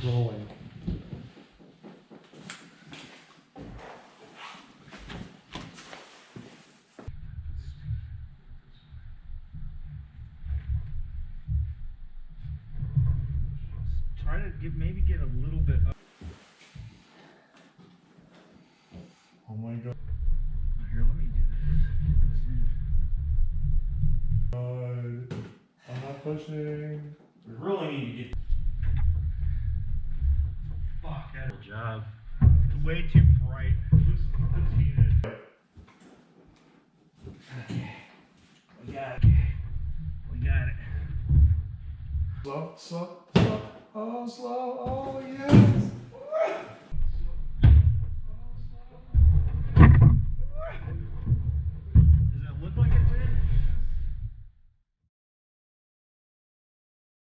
rolling. Try to maybe get a little bit up. Oh my god. Here, let me do God. I'm not pushing. We really need to get. Fuck, that job. It's way too bright. Okay. We got it. We got it. Slow, slow, slow. Oh, slow. Oh, yes.